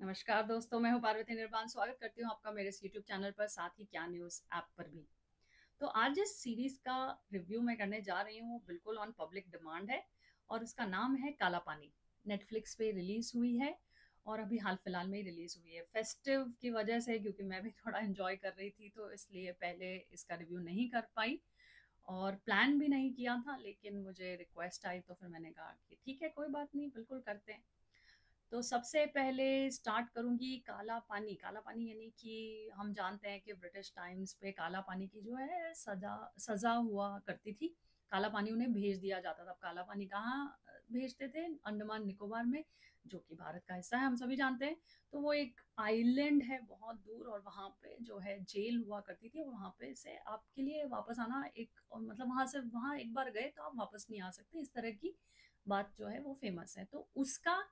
नमस्कार दोस्तों, मैं हूँ पार्वती निर्वाण। स्वागत करती हूँ आपका मेरे इस यूट्यूब चैनल पर, साथ ही क्या न्यूज़ ऐप पर भी। तो आज जिस सीरीज़ का रिव्यू मैं करने जा रही हूँ, बिल्कुल ऑन पब्लिक डिमांड है और उसका नाम है काला पानी। नेटफ्लिक्स पे रिलीज़ हुई है और अभी हाल फिलहाल में ही रिलीज़ हुई है। फेस्टिव की वजह से, क्योंकि मैं भी थोड़ा एंजॉय कर रही थी, तो इसलिए पहले इसका रिव्यू नहीं कर पाई और प्लान भी नहीं किया था, लेकिन मुझे रिक्वेस्ट आई तो फिर मैंने कहा कि ठीक है, कोई बात नहीं, बिल्कुल करते हैं। तो सबसे पहले स्टार्ट करूँगी काला पानी। काला पानी यानी कि हम जानते हैं कि ब्रिटिश टाइम्स पे काला पानी की जो है सज़ा हुआ करती थी। काला पानी उन्हें भेज दिया जाता था। अब काला पानी कहाँ भेजते थे? अंडमान निकोबार में, जो कि भारत का हिस्सा है, हम सभी जानते हैं। तो वो एक आइलैंड है बहुत दूर, और वहाँ पे जो है जेल हुआ करती थी, और वहाँ पे से आपके लिए वापस आना एक मतलब वहाँ से वहाँ एक बार गए तो आप वापस नहीं आ सकते, इस तरह की बात जो है वो फेमस है। तो उसका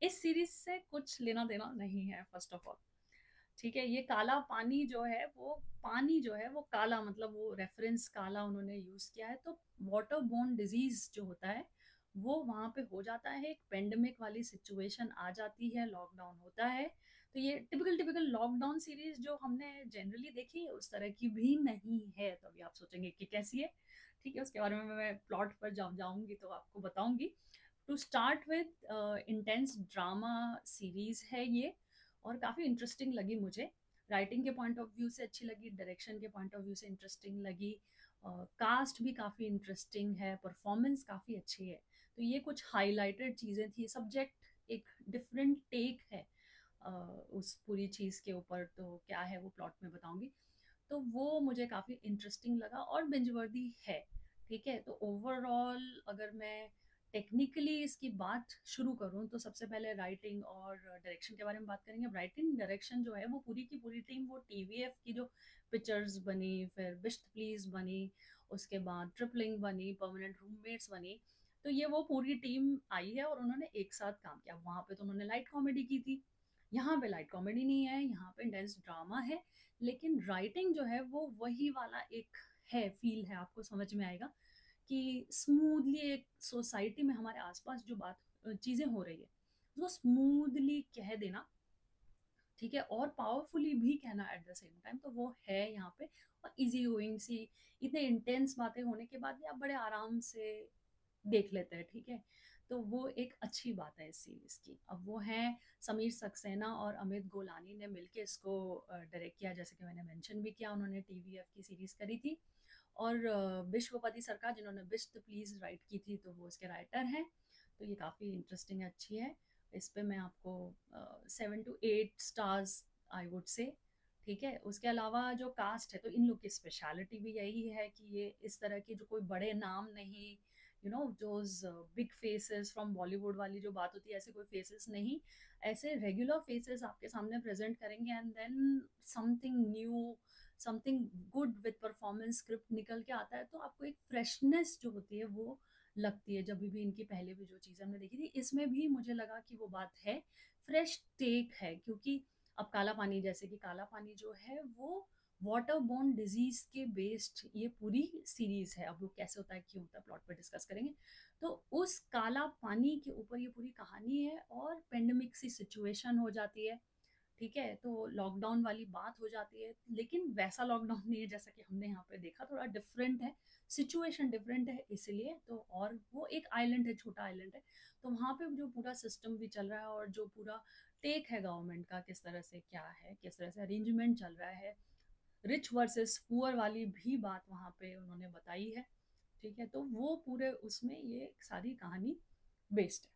इस सीरीज से कुछ लेना देना नहीं है, फर्स्ट ऑफ ऑल। ठीक है, ये काला पानी जो है वो पानी जो है वो काला, मतलब वो रेफरेंस काला उन्होंने यूज किया है। तो वाटर बोर्न डिजीज जो होता है वो वहां पे हो जाता है, एक पेंडेमिक वाली सिचुएशन आ जाती है, लॉकडाउन होता है। तो ये टिपिकल टिपिकल लॉकडाउन सीरीज जो हमने जनरली देखी है उस तरह की भी नहीं है। तो अभी आप सोचेंगे कि कैसी है। ठीक है, उसके बारे में मैं प्लॉट पर जाऊंगी तो आपको बताऊंगी। To start with intense drama series है ये, और काफ़ी इंटरेस्टिंग लगी मुझे। राइटिंग के पॉइंट ऑफ व्यू से अच्छी लगी, डायरेक्शन के पॉइंट ऑफ व्यू से इंटरेस्टिंग लगी, कास्ट भी काफ़ी इंटरेस्टिंग है, परफॉर्मेंस काफ़ी अच्छी है। तो ये कुछ हाईलाइटेड चीज़ें थी। सब्जेक्ट एक डिफरेंट टेक है उस पूरी चीज़ के ऊपर। तो क्या है वो प्लॉट में बताऊंगी। तो वो मुझे काफ़ी इंटरेस्टिंग लगा और बिंज वर्दी है। ठीक है, तो ओवरऑल अगर मैं टेक्निकली इसकी बात शुरू करूं तो सबसे पहले राइटिंग और डायरेक्शन के बारे में बात करेंगे। राइटिंग डायरेक्शन जो है वो पूरी की पूरी टीम, वो टीवीएफ की जो पिक्चर्स बनी, फिर बिस्ट प्लीज बनी, उसके बाद ट्रिपलिंग बनी, परमानेंट रूममेट्स बनी, तो ये वो पूरी टीम आई है और उन्होंने एक साथ काम किया। वहां पे तो उन्होंने लाइट कॉमेडी की थी, यहाँ पे लाइट कॉमेडी नहीं है, यहाँ पे इंटेंस ड्रामा है। लेकिन राइटिंग जो है वो वही वाला एक है, फील है, आपको समझ में आएगा कि स्मूथली एक सोसाइटी में हमारे आसपास जो बात चीजें हो रही है वो स्मूथली कह देना। ठीक है, और पावरफुली भी कहना एट द सेम टाइम, तो वो है यहाँ पे। और इजी गोइंग सी, इतने इंटेंस बातें होने के बाद भी आप बड़े आराम से देख लेते हैं। ठीक है, तो वो एक अच्छी बात है इस सीरीज की। अब वो है समीर सक्सेना और अमित गोलानी ने मिलके इसको डायरेक्ट किया, जैसे कि मैंने मेंशन भी किया, उन्होंने टीवीएफ की सीरीज करी थी। और विश्वपति सरकार जिन्होंने बिस्ट प्लीज राइट की थी, तो वो इसके राइटर हैं। तो ये काफ़ी इंटरेस्टिंग अच्छी है। इस पे मैं आपको 7 to 8 stars I would say. ठीक है, उसके अलावा जो कास्ट है, तो इन लोग की स्पेशलिटी भी यही है कि ये इस तरह के जो कोई बड़े नाम नहीं, जोज बिग फेसेस फ्रॉम बॉलीवुड वाली जो बात होती है, ऐसे कोई फेसेस नहीं, ऐसे रेगुलर फेसेस आपके सामने प्रेजेंट करेंगे, and then something new, something good with performance, script निकल के आता है, तो आपको एक फ्रेशनेस जो होती है वो लगती है। जब भी इनकी पहले भी जो चीज़ हमने देखी थी, इसमें भी मुझे लगा कि वो बात है, फ्रेश टेक है। क्योंकि अब काला पानी, जैसे कि काला पानी जो है वो वाटर बोर्न डिजीज के बेस्ड ये पूरी सीरीज है। अब वो कैसे होता है, क्यों होता है, प्लॉट पर डिस्कस करेंगे। तो उस काला पानी के ऊपर ये पूरी कहानी है, और पेंडेमिक सी सिचुएशन हो जाती है। ठीक है, तो लॉकडाउन वाली बात हो जाती है, लेकिन वैसा लॉकडाउन नहीं है जैसा कि हमने यहाँ पे देखा, थोड़ा डिफरेंट है, सिचुएशन डिफरेंट है इसलिए। तो और वो एक आइलैंड है, छोटा आइलैंड है, तो वहाँ पे जो पूरा सिस्टम भी चल रहा है, और जो पूरा टेक है गवर्नमेंट का, किस तरह से क्या है, किस तरह से अरेंजमेंट चल रहा है, रिच वर्सेस पुअर वाली भी बात वहाँ पे उन्होंने बताई है। ठीक है, तो वो पूरे उसमें ये सारी कहानी बेस्ड है।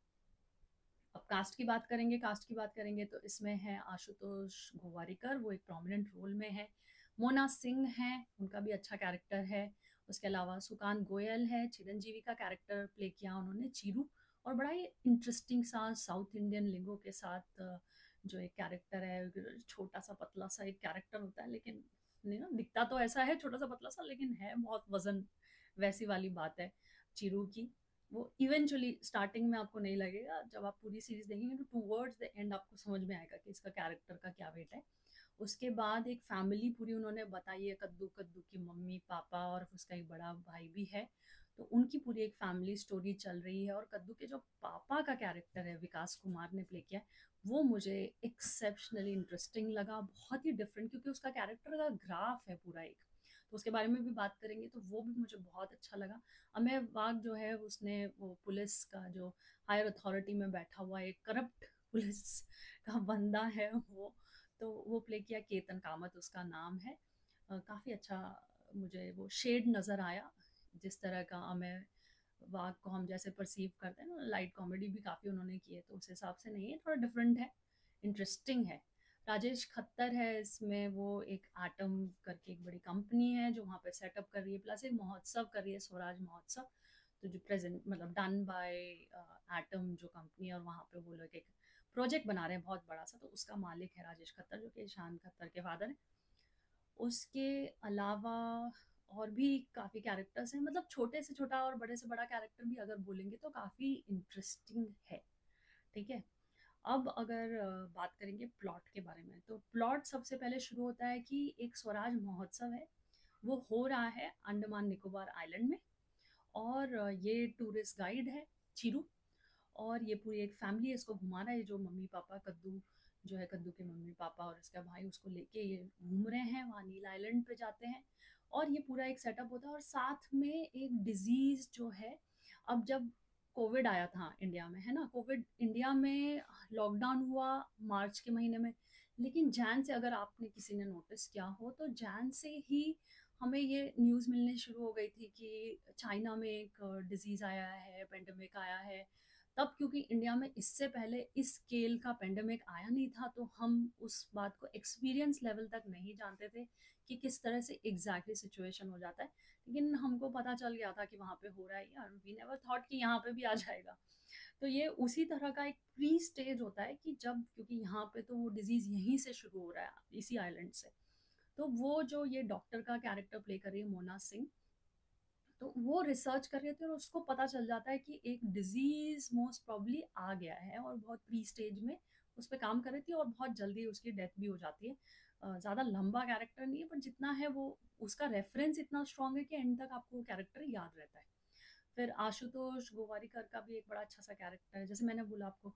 अब कास्ट की बात करेंगे, तो इसमें है आशुतोष गोवारिकर, वो एक प्रोमिनेंट रोल में है। मोना सिंह है, उनका भी अच्छा कैरेक्टर है। उसके अलावा सुकांत गोयल है, चिरंजीवी का कैरेक्टर प्ले किया उन्होंने, चीरू। और बड़ा ही इंटरेस्टिंग सा साउथ इंडियन लिंगो के साथ जो एक कैरेक्टर है, छोटा सा पतला सा एक कैरेक्टर होता है, लेकिन नहीं ना, दिखता तो ऐसा है छोटा सा पतला सा, लेकिन है बहुत वजन, वैसी वाली बात है चीरू की। वो इवेंचुअली स्टार्टिंग में आपको नहीं लगेगा, जब आप पूरी सीरीज देखेंगे तो टूवर्ड्स द एंड आपको समझ में आएगा कि इसका कैरेक्टर का क्या वेट है। उसके बाद एक फैमिली पूरी उन्होंने बताई है, कद्दू कद्दू की मम्मी पापा और उसका एक बड़ा भाई भी है। तो उनकी पूरी एक फैमिली स्टोरी चल रही है। और कद्दू के जो पापा का कैरेक्टर है विकास कुमार ने प्ले किया है, वो मुझे एक्सेप्शनली इंटरेस्टिंग लगा, बहुत ही डिफरेंट, क्योंकि उसका कैरेक्टर का ग्राफ है पूरा एक। तो उसके बारे में भी बात करेंगे, तो वो भी मुझे बहुत अच्छा लगा। अमेय वाघ जो है उसने वो पुलिस का जो हायर अथॉरिटी में बैठा हुआ एक करप्ट पुलिस का बंदा है वो, तो वो प्ले किया। केतन कामत उसका नाम है। काफ़ी अच्छा मुझे वो शेड नज़र आया, जिस तरह का अमेय वाघ को हम जैसे परसीव करते हैं ना, लाइट कॉमेडी भी काफ़ी उन्होंने की है, तो उस हिसाब से नहीं है, थोड़ा डिफरेंट है, इंटरेस्टिंग है। राजेश खत्तर है इसमें, वो एक एटम करके एक बड़ी कंपनी है जो वहाँ पे सेटअप कर रही है, प्लस एक महोत्सव कर रही है, स्वराज महोत्सव। तो जो प्रेजेंट मतलब डन बाय एटम जो कंपनी है, और वहाँ पे वो लोग एक प्रोजेक्ट बना रहे हैं बहुत बड़ा सा, तो उसका मालिक है राजेश खत्तर, जो कि ईशान खत्तर के फादर हैं। उसके अलावा और भी काफ़ी कैरेक्टर्स हैं, मतलब छोटे से छोटा और बड़े से बड़ा कैरेक्टर भी अगर बोलेंगे तो काफ़ी इंटरेस्टिंग है। ठीक है। अब अगर बात करेंगे प्लॉट के बारे में, तो प्लॉट सबसे पहले शुरू होता है कि एक स्वराज महोत्सव है, वो हो रहा है अंडमान निकोबार आइलैंड में। और ये टूरिस्ट गाइड है चीरू, और ये पूरी एक फैमिली इसको घुमा रहा है। जो मम्मी पापा कद्दू जो है, कद्दू के मम्मी पापा और इसका भाई उसको लेके ये घूम रहे हैं, वहाँ नील आइलैंड पे जाते हैं। और ये पूरा एक सेटअप होता है, और साथ में एक डिजीज जो है, अब जब कोविड आया था इंडिया में, है ना, कोविड इंडिया में लॉकडाउन हुआ मार्च के महीने में, लेकिन जैन से, अगर आपने किसी ने नोटिस किया हो, तो जैन से ही हमें ये न्यूज़ मिलने शुरू हो गई थी कि चाइना में एक डिजीज़ आया है, पेंडेमिक आया है। तब क्योंकि इंडिया में इससे पहले इस स्केल का पेंडेमिक आया नहीं था, तो हम उस बात को एक्सपीरियंस लेवल तक नहीं जानते थे कि किस तरह से एग्जैक्टली सिचुएशन हो जाता है। लेकिन हमको पता चल गया था कि वहाँ पे हो रहा है, और वी नेवर थॉट कि यहाँ पे भी आ जाएगा। तो ये उसी तरह का एक प्री स्टेज होता है कि जब, क्योंकि यहाँ पे तो वो डिजीज़ यहीं से शुरू हो रहा है, इसी आइलैंड से। तो वो जो ये डॉक्टर का कैरेक्टर प्ले कर रही है मोना सिंह, तो वो रिसर्च कर रहे थे, और उसको पता चल जाता है कि एक डिजीज मोस्ट प्रॉब्ली आ गया है, और बहुत प्री स्टेज में उस पर काम कर रही थी, और बहुत जल्दी उसकी डेथ भी हो जाती है। ज़्यादा लंबा कैरेक्टर नहीं है, पर जितना है वो उसका रेफरेंस इतना स्ट्रांग है कि एंड तक आपको वो कैरेक्टर याद रहता है। फिर आशुतोष गोवारिकर का भी एक बड़ा अच्छा सा कैरेक्टर है। जैसे मैंने बोला आपको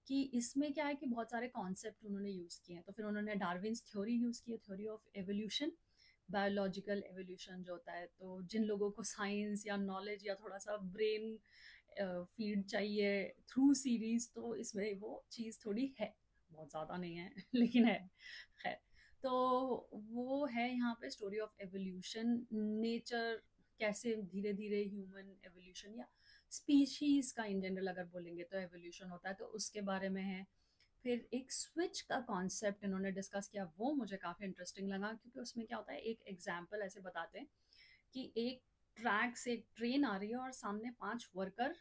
कि इसमें क्या है कि बहुत सारे कॉन्सेप्ट उन्होंने यूज़ किए हैं, तो फिर उन्होंने डार्विन्स थ्योरी यूज़ की है, theory of evolution, biological evolution जो होता है। तो जिन लोगों को साइंस या नॉलेज या थोड़ा सा ब्रेन फीड चाहिए थ्रू सीरीज, तो इसमें वो चीज़ थोड़ी है, बहुत ज़्यादा नहीं है लेकिन है। खैर, तो वो है यहाँ पे स्टोरी ऑफ एवोल्यूशन, नेचर कैसे धीरे धीरे ह्यूमन एवोल्यूशन या स्पीशीज का इन जनरल अगर बोलेंगे तो एवोल्यूशन होता है, तो उसके बारे में है। फिर एक स्विच का कॉन्सेप्ट इन्होंने डिस्कस किया, वो मुझे काफ़ी इंटरेस्टिंग लगा, क्योंकि उसमें क्या होता है, एक एग्जाम्पल ऐसे बताते हैं कि एक ट्रैक से एक ट्रेन आ रही है, और सामने 5 वर्कर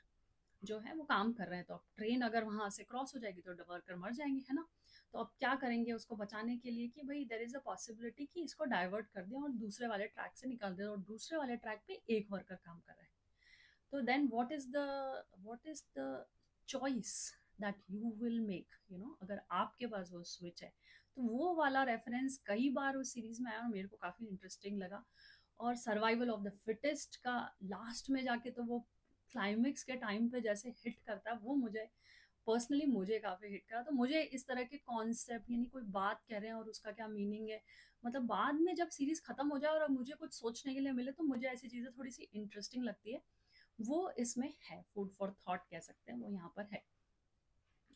जो है वो काम कर रहे हैं। तो अब ट्रेन अगर वहां से क्रॉस हो जाएगी तो वर्कर मर जाएंगे, है ना। तो अब क्या करेंगे उसको बचाने के लिए, कि भाई देर इज अ पॉसिबिलिटी कि इसको डाइवर्ट कर दें और दूसरे वाले ट्रैक से निकाल दें, और दूसरे वाले ट्रैक पे एक वर्कर काम कर रहा है। तो then what is the choice that you will make, अगर आपके पास वो स्विच है। तो वो वाला रेफरेंस कई बार उस सीरीज में आया, और मेरे को काफी इंटरेस्टिंग लगा। और सर्वाइवल ऑफ द फिटेस्ट का लास्ट में जाके तो वो क्लाइमेक्स के टाइम पे जैसे हिट करता है, वो मुझे काफी हिट करा। तो मुझे इस तरह के कॉन्सेप्ट, यानी कोई बात कह रहे हैं और उसका क्या मीनिंग है, मतलब बाद में जब सीरीज खत्म हो जाए और अब मुझे कुछ सोचने के लिए मिले, तो मुझे ऐसी चीजें थोड़ी सी इंटरेस्टिंग लगती है। वो इसमें है, फूड फॉर थॉट कह सकते हैं, वो यहाँ पर है।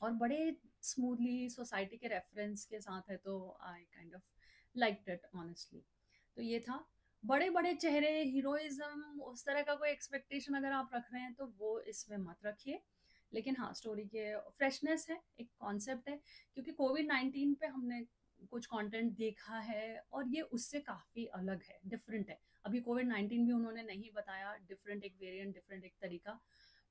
और बड़े स्मूथली सोसाइटी के रेफरेंस के साथ है, तो I kind of like it honestly. तो ये था। बड़े बड़े चेहरे, हीरोइज्म, उस तरह का कोई एक्सपेक्टेशन अगर आप रख रहे हैं तो वो इसमें मत रखिए। लेकिन हाँ, स्टोरी के फ्रेशनेस है, एक कॉन्सेप्ट है, क्योंकि कोविड-19 पे हमने कुछ कंटेंट देखा है, और ये उससे काफ़ी अलग है, डिफरेंट है। अभी कोविड-19 भी उन्होंने नहीं बताया, डिफरेंट एक वेरिएंट, डिफरेंट एक तरीका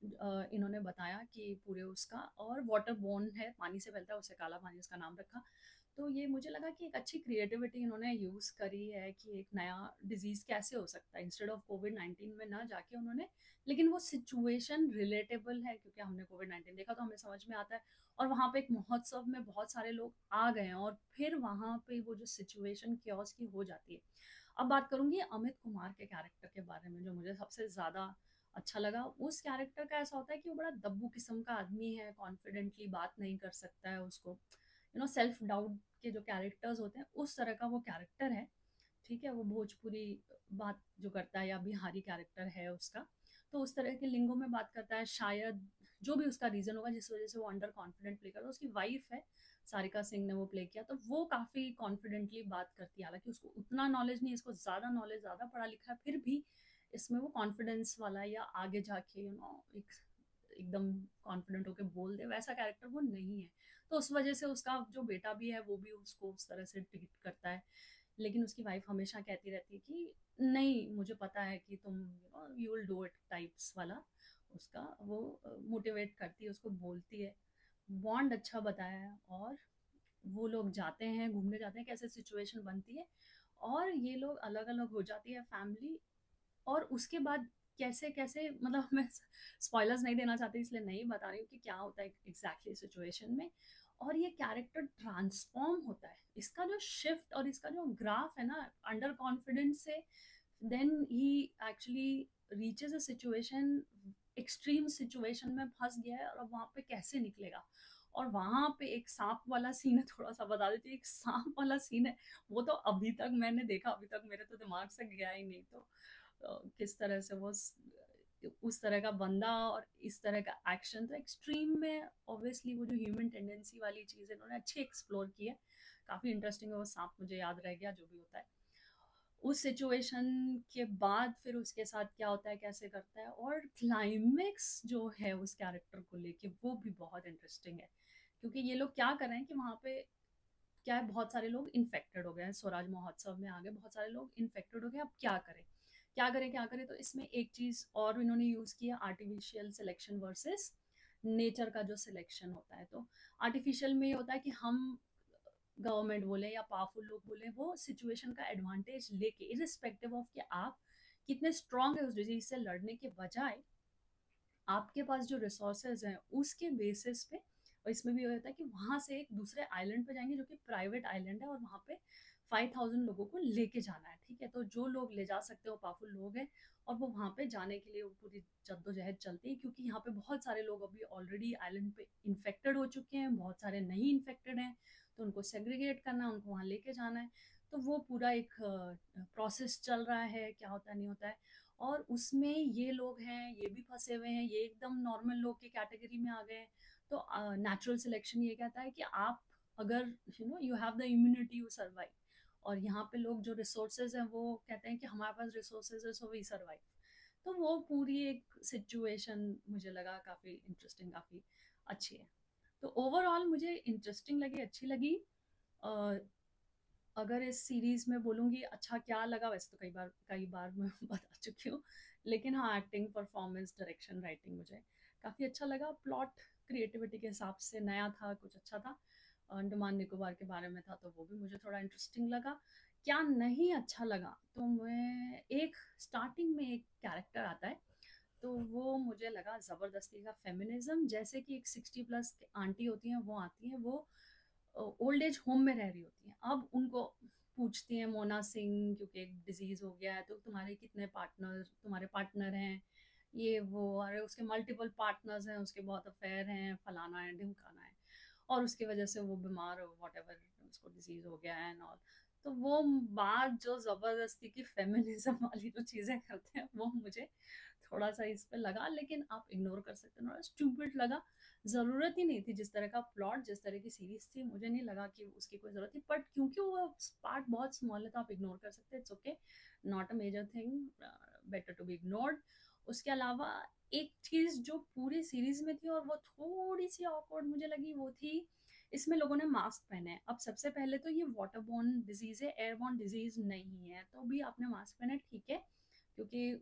इन्होंने बताया कि पूरे उसका, और वाटर बोर्न है, पानी से फैलता है, उसे काला पानी उसका नाम रखा। तो ये मुझे लगा कि एक अच्छी क्रिएटिविटी इन्होंने यूज़ करी है, कि एक नया डिजीज़ कैसे हो सकता है, इंस्टेड ऑफ कोविड-19 में ना जाके उन्होंने, लेकिन वो सिचुएशन रिलेटेबल है, क्योंकि हमने कोविड-19 देखा तो हमें समझ में आता है। और वहाँ पे एक महोत्सव में बहुत सारे लोग आ गए हैं, और फिर वहाँ पे वो जो सिचुएशन क्योस की हो जाती है। अब बात करूँगी अमित कुमार के कैरेक्टर के बारे में, जो मुझे सबसे ज़्यादा अच्छा लगा। उस कैरेक्टर का ऐसा होता है कि वो बड़ा दब्बू किस्म का आदमी है, कॉन्फिडेंटली बात नहीं कर सकता है, उसको सेल्फ डाउट के जो कैरेक्टर्स होते हैं उस तरह का वो कैरेक्टर है। ठीक है, वो भोजपुरी बात जो करता है या बिहारी कैरेक्टर है उसका, तो उस तरह के लिंगों में बात करता है शायद। जो भी उसका रीज़न होगा जिस वजह से वो अंडर कॉन्फिडेंट प्ले कर रहा है, उसकी वाइफ है सारिका सिंह ने वो प्ले किया, तो वो काफ़ी कॉन्फिडेंटली बात करती है। हालांकि उसको उतना नॉलेज नहीं, इसको ज़्यादा नॉलेज, ज़्यादा पढ़ा लिखा है, फिर भी इसमें वो कॉन्फिडेंस वाला या आगे जाके एक एकदम कॉन्फिडेंट होके बोल दे वैसा कैरेक्टर वो नहीं है। तो उस वजह से उसका जो बेटा भी है वो भी उसको उस तरह से ट्रीट करता है। लेकिन उसकी वाइफ हमेशा कहती रहती है कि नहीं, मुझे पता है कि तुम you will do it types वाला, उसका वो मोटिवेट करती है, उसको बोलती है। बॉन्ड अच्छा बताया है। और वो लोग जाते हैं, घूमने जाते हैं, कैसे सिचुएशन बनती है और ये लोग अलग अलग हो जाती है फैमिली। और उसके बाद कैसे कैसे, मतलब मैं स्पॉयलर्स नहीं देना चाहती इसलिए नहीं बता रही हूँ कि क्या होता है एग्जैक्टली सिचुएशन में। और ये कैरेक्टर ट्रांसफॉर्म होता है, इसका जो शिफ्ट और इसका जो ग्राफ है ना, अंडर कॉन्फिडेंस से देन ही actually reaches a situation, extreme situation में फंस गया है और अब वहां पे कैसे निकलेगा। और वहां पे एक सांप वाला सीन है, थोड़ा सा बता देती हूँ, एक सांप वाला सीन है। वो तो अभी तक मैंने देखा, अभी तक मेरे तो दिमाग से गया ही नहीं। तो किस तरह से वो उस तरह का बंदा और इस तरह का एक्शन, तो एक्सट्रीम में ऑब्वियसली वो जो ह्यूमन टेंडेंसी वाली चीज़ है इन्होंने अच्छी एक्सप्लोर की है। काफ़ी इंटरेस्टिंग है। वो सांप मुझे याद रह गया, जो भी होता है उस सिचुएशन के बाद फिर उसके साथ क्या होता है, कैसे करता है, और क्लाइमेक्स जो है उस कैरेक्टर को लेके वो भी बहुत इंटरेस्टिंग है। क्योंकि ये लोग क्या कर रहे हैं कि वहाँ पे क्या है, बहुत सारे लोग इन्फेक्टेड हो गए हैं, स्वराज महोत्सव में आ गए बहुत सारे लोग इन्फेक्टेड हो गए। अब क्या करें, क्या करें, क्या करें। तो इसमें एक चीज़ और इन्होंने यूज़ किया, आर्टिफिशियल सिलेक्शन वर्सेस नेचर का जो सिलेक्शन होता है। तो आर्टिफिशियल में ये होता है कि हम, गवर्नमेंट बोले या पावरफुल लोग बोले, वो सिचुएशन का एडवांटेज लेके इरिस्पेक्टिव ऑफ कि आप कितने स्ट्रांग है उस डिजीज से लड़ने के बजाय, आपके पास जो रिसोर्सेज हैं उसके बेसिस पे। और इसमें भी ये होता है कि वहां से एक दूसरे आइलैंड पे जाएंगे जो कि प्राइवेट आइलैंड है, और वहां पे 5,000 लोगों को लेके जाना है। ठीक है, तो जो लोग ले जा सकते हो पावरफुल लोग हैं, और वो वहां पे जाने के लिए वो पूरी जद्दोजहद चलती है, क्योंकि यहाँ पे बहुत सारे लोग अभी ऑलरेडी आइलैंड पे इन्फेक्टेड हो चुके हैं, बहुत सारे नहीं इन्फेक्टेड हैं। तो उनको सेग्रीगेट करना है, उनको वहाँ लेके जाना है। तो वो पूरा एक प्रोसेस चल रहा है, क्या होता है नहीं होता है। और उसमें ये लोग हैं, ये भी फंसे हुए हैं, ये एकदम नॉर्मल लोग की कैटेगरी में आ गए हैं। तो नेचुरल सिलेक्शन ये कहता है कि आप अगर you have the immunity you survive. और यहाँ पे लोग जो रिसोर्सेज हैं वो कहते हैं कि हमारे पास रिसोर्सेज है सो वी सर्वाइव। तो वो पूरी एक सिचुएशन मुझे लगा काफ़ी इंटरेस्टिंग, काफ़ी अच्छी है। तो ओवरऑल मुझे इंटरेस्टिंग लगी, अच्छी लगी। अ, अगर इस सीरीज में बोलूँगी अच्छा क्या लगा, वैसे तो कई बार मैं बता चुकी हूँ। लेकिन हाँ, एक्टिंग, परफॉर्मेंस, डायरेक्शन, राइटिंग मुझे काफ़ी अच्छा लगा। प्लॉट क्रिएटिविटी के हिसाब से नया था, कुछ अच्छा था। अंडमान निकोबार के बारे में था तो वो भी मुझे थोड़ा इंटरेस्टिंग लगा। क्या नहीं अच्छा लगा, तो मैं एक स्टार्टिंग में एक कैरेक्टर आता है, तो वो मुझे लगा ज़बरदस्ती का फेमिनिज्म। जैसे कि एक 60+ आंटी होती हैं, वो आती हैं, वो ओल्ड एज होम में रह रही होती हैं। अब उनको पूछती हैं मोना सिंह, क्योंकि एक डिजीज़ हो गया है तो तुम्हारे कितने पार्टनर, तुम्हारे पार्टनर हैं, ये वो, अरे उसके मल्टीपल पार्टनर्स हैं, उसके बहुत अफेयर हैं, फलाना है, ढिमकाना है, और उसकी वजह से वो बीमार हो, वॉट एवर, उसको डिजीज़ हो गया है एंड ऑल। तो वो बात जो ज़बरदस्ती की फेमिनिज्म वाली जो चीज़ें करते हैं वो मुझे थोड़ा सा इस पे लगा, लेकिन आप इग्नोर कर सकते हो, स्टूपिड लगा। ज़रूरत ही नहीं थी, जिस तरह का प्लॉट, जिस तरह की सीरीज थी, मुझे नहीं लगा कि उसकी कोई ज़रूरत थी। बट क्योंकि वो पार्ट बहुत स्मॉल है तो आप इग्नोर कर सकते हैं, it's okay, not a major thing, better to be ignored. उसके अलावा एक चीज़ जो पूरी सीरीज में थी और वो थोड़ी सी ऑकवर्ड मुझे लगी, वो थी इसमें लोगों ने मास्क पहने हैं। अब सबसे पहले तो ये वाटरबोर्न डिजीज़ है, एयरबोर्न डिजीज़ नहीं है, तो भी आपने मास्क पहने, ठीक है, क्योंकि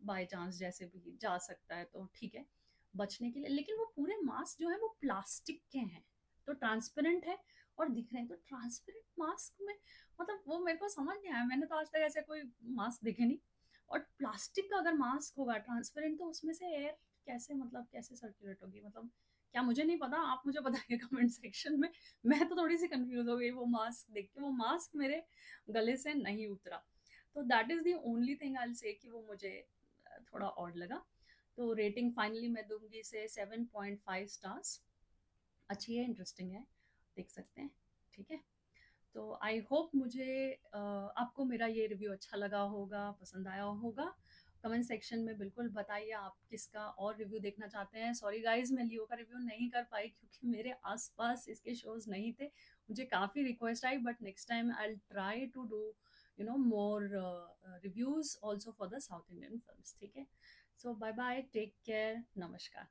बाय चांस जैसे भी जा सकता है तो ठीक है, बचने के लिए। लेकिन वो पूरे मास्क जो है वो प्लास्टिक के हैं, तो ट्रांसपेरेंट है और दिख रहे हैं। तो ट्रांसपेरेंट मास्क में मतलब वो मेरे को समझ नहीं आया, मैंने तो आज तक ऐसे कोई मास्क देखे नहीं। और प्लास्टिक का अगर मास्क होगा ट्रांसपेरेंट, तो उसमें से एयर कैसे, मतलब कैसे सर्कुलेट होगी, मतलब क्या, मुझे नहीं पता, आप मुझे बताइए कमेंट सेक्शन में। मैं तो थोड़ी सी कंफ्यूज हो गई वो मास्क देख के, वो मास्क मेरे गले से नहीं उतरा। तो that is the only thing I will say कि वो मुझे थोड़ा ऑड लगा। तो रेटिंग फाइनली मैं दूंगी इसे 7.5 स्टार्स। अच्छी है, इंटरेस्टिंग है, देख सकते हैं। ठीक है, तो आई होप मुझे आपको मेरा ये रिव्यू अच्छा लगा होगा, पसंद आया होगा। कमेंट सेक्शन में बिल्कुल बताइए आप किसका और रिव्यू देखना चाहते हैं। सॉरी गाइस, मैं लियो का रिव्यू नहीं कर पाई क्योंकि मेरे आसपास इसके शोज नहीं थे। मुझे काफ़ी रिक्वेस्ट आई, but next time I will try to do more reviews also for the South Indian films. ठीक है, so bye bye, take care, नमस्कार।